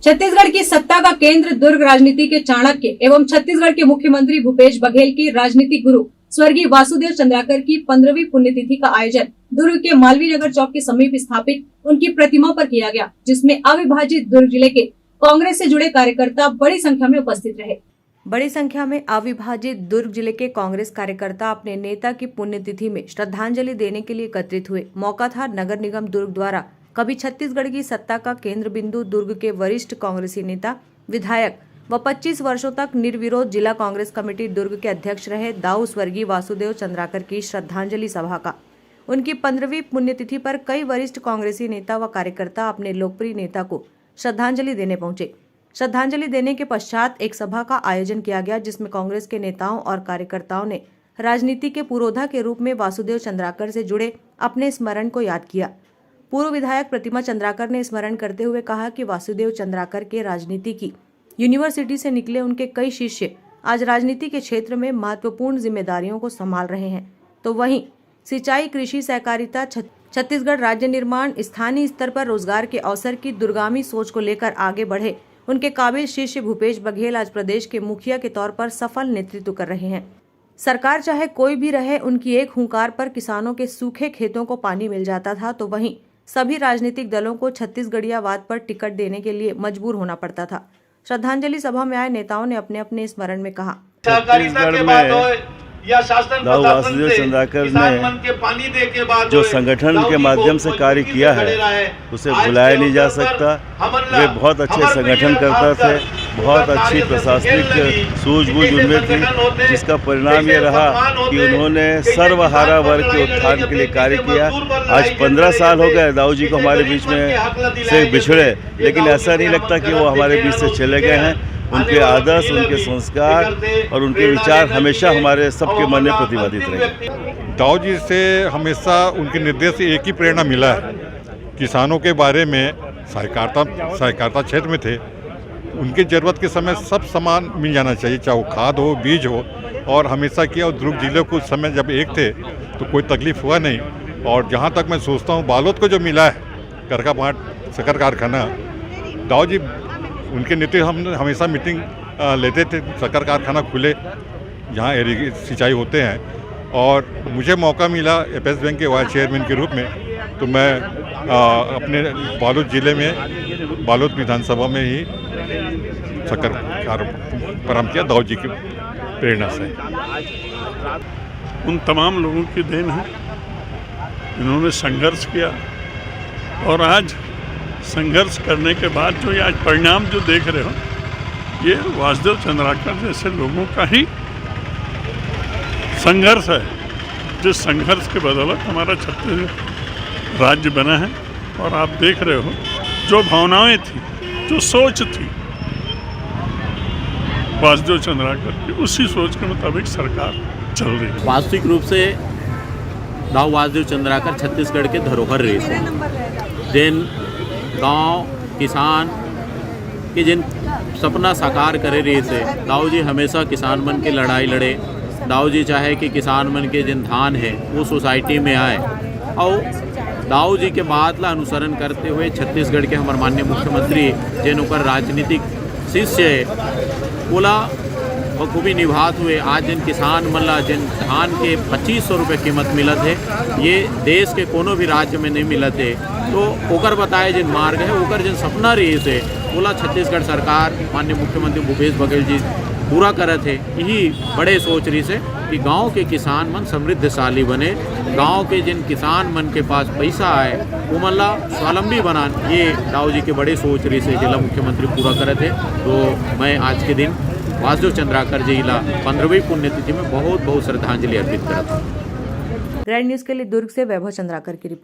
छत्तीसगढ़ की सत्ता का केंद्र दुर्ग राजनीति के चाणक्य एवं छत्तीसगढ़ के मुख्यमंत्री भूपेश बघेल की राजनीतिक गुरु स्वर्गीय वासुदेव चंद्राकर की 15वीं पुण्यतिथि का आयोजन दुर्ग के मालवीय नगर चौक के समीप स्थापित उनकी प्रतिमा पर किया गया, जिसमें अविभाजित दुर्ग जिले के कांग्रेस से जुड़े कार्यकर्ता बड़ी संख्या में उपस्थित रहे। बड़ी संख्या में अविभाजित दुर्ग जिले के कांग्रेस कार्यकर्ता अपने नेता की पुण्यतिथि में श्रद्धांजलि देने के लिए एकत्रित हुए। मौका था नगर निगम दुर्ग द्वारा कभी छत्तीसगढ़ की सत्ता का केंद्र बिंदु दुर्ग के वरिष्ठ कांग्रेसी नेता, विधायक व 25 वर्षों तक निर्विरोध जिला कांग्रेस कमेटी दुर्ग के अध्यक्ष रहे दाऊ स्वर्गीय वासुदेव चंद्राकर की श्रद्धांजलि सभा का। उनकी 15वीं पुण्यतिथि पर कई वरिष्ठ कांग्रेसी नेता व कार्यकर्ता अपने लोकप्रिय नेता को श्रद्धांजलि देने पहुंचे। श्रद्धांजलि देने के पश्चात एक सभा का आयोजन किया गया, जिसमें कांग्रेस के नेताओं और कार्यकर्ताओं ने राजनीति के पुरोधा के रूप में वासुदेव चंद्राकर से जुड़े अपने स्मरण को याद किया। पूर्व विधायक प्रतिमा चंद्राकर ने स्मरण करते हुए कहा कि वासुदेव चंद्राकर के राजनीति की यूनिवर्सिटी से निकले उनके कई शिष्य आज राजनीति के क्षेत्र में महत्वपूर्ण जिम्मेदारियों को संभाल रहे हैं, तो वहीं सिंचाई, कृषि, सहकारिता, छत्तीसगढ़ राज्य निर्माण, स्थानीय स्तर पर रोजगार के अवसर की दूरगामी सोच को लेकर आगे बढ़े उनके काबिल शिष्य भूपेश बघेल आज प्रदेश के मुखिया के तौर पर सफल नेतृत्व कर रहे हैं। सरकार चाहे कोई भी रहे, उनकी एक हुंकार पर किसानों के सूखे खेतों को पानी मिल जाता था, तो वहीं सभी राजनीतिक दलों को छत्तीसगढ़ियावाद पर टिकट देने के लिए मजबूर होना पड़ता था। श्रद्धांजलि सभा में आए नेताओं ने अपने अपने स्मरण में कहा, छत्तीसगढ़ में दाऊ वासुदेव चंद्राकर ने जो संगठन के माध्यम से कार्य किया है उसे भुलाया नहीं जा सकता। वे बहुत अच्छे संगठनकर्ता थे, बहुत अच्छी प्रशासनिक सूझबूझ उनमें थी, जिसका परिणाम ये रहा कि उन्होंने सर्वहारा वर्ग के उत्थान के लिए कार्य किया। आज 15 साल हो गए दाऊ जी को हमारे बीच में से बिछड़े, लेकिन ऐसा नहीं लगता कि वो हमारे बीच से चले गए हैं। उनके आदर्श, उनके संस्कार और उनके विचार हमेशा हमारे सबके मन में प्रतिपादित रहे। दाऊ जी से हमेशा उनके निर्देश से एक ही प्रेरणा मिला है, किसानों के बारे में। सहकारिता क्षेत्र में थे, उनकी ज़रूरत के समय सब सामान मिल जाना चाहिए, चाहे वो खाद हो, बीज हो, और हमेशा किया। और दुर्ग जिले को उस समय जब एक थे तो कोई तकलीफ हुआ नहीं। और जहाँ तक मैं सोचता हूँ बालोद को जो मिला है करकापाट शक्कर कारखाना, दाऊ जी उनके नेतृत्व हम हमेशा मीटिंग लेते थे, शक्कर कारखाना खुले जहाँ सिंचाई होते हैं। और मुझे मौका मिला एपेक्स बैंक के वाइस चेयरमैन के रूप में, तो मैं अपने बालोद जिले में बालोद विधानसभा में ही शक्कर प्रारंभ किया दाऊ जी की प्रेरणा से। उन तमाम लोगों की देन है, इन्होंने संघर्ष किया और आज संघर्ष करने के बाद जो ये आज परिणाम जो देख रहे हो, ये वासुदेव चंद्राकर जैसे लोगों का ही संघर्ष है, जिस संघर्ष के बदौलत हमारा छत्तीसगढ़ राज्य बना है। और आप देख रहे हो जो भावनाएं थी, जो सोच थी वासुदेव चंद्राकर की, उसी सोच के मुताबिक सरकार चल रही है। वास्तविक रूप से दाऊ वासुदेव चंद्राकर छत्तीसगढ़ के धरोहर रहे थे, जिन गांव किसान के जिन सपना साकार करे रहे थे। दाऊ जी हमेशा किसान मन की लड़ाई लड़े। दाऊ जी चाहे कि किसान मन के जिन धान है वो सोसाइटी में आए, और दाऊ जी के बात ला अनुसरण करते हुए छत्तीसगढ़ के हमारे माननीय मुख्यमंत्री जिन ओकर राजनीतिक शिष्य है बोला बखूबी निभात हुए। आज जिन किसान मन ला जिन धान के 2500 रुपये कीमत मिलत है, ये देश के कोनो भी राज्य में नहीं मिलत है। तो ओकर बताए जिन मार्ग है, ओकर जिन सपना रही से बोला छत्तीसगढ़ सरकार माननीय मुख्यमंत्री भूपेश बघेल जी पूरा करत है। यही बड़े सोच रही से कि गांव के किसान मन समृद्धशाली बने, गांव के जिन किसान मन के पास पैसा आए वो मन ला स्वावलंबी बनान। ये दाऊ जी के बड़े सोच रही से जिला मुख्यमंत्री पूरा करत है। तो मैं आज के दिन वासुदेव चंद्राकर जी ला 15वीं पुण्यतिथि में बहुत बहुत श्रद्धांजलि अर्पित करता हूँ। ग्रैंड न्यूज के लिए दुर्ग से वैभव चंद्राकर की रिपोर्ट।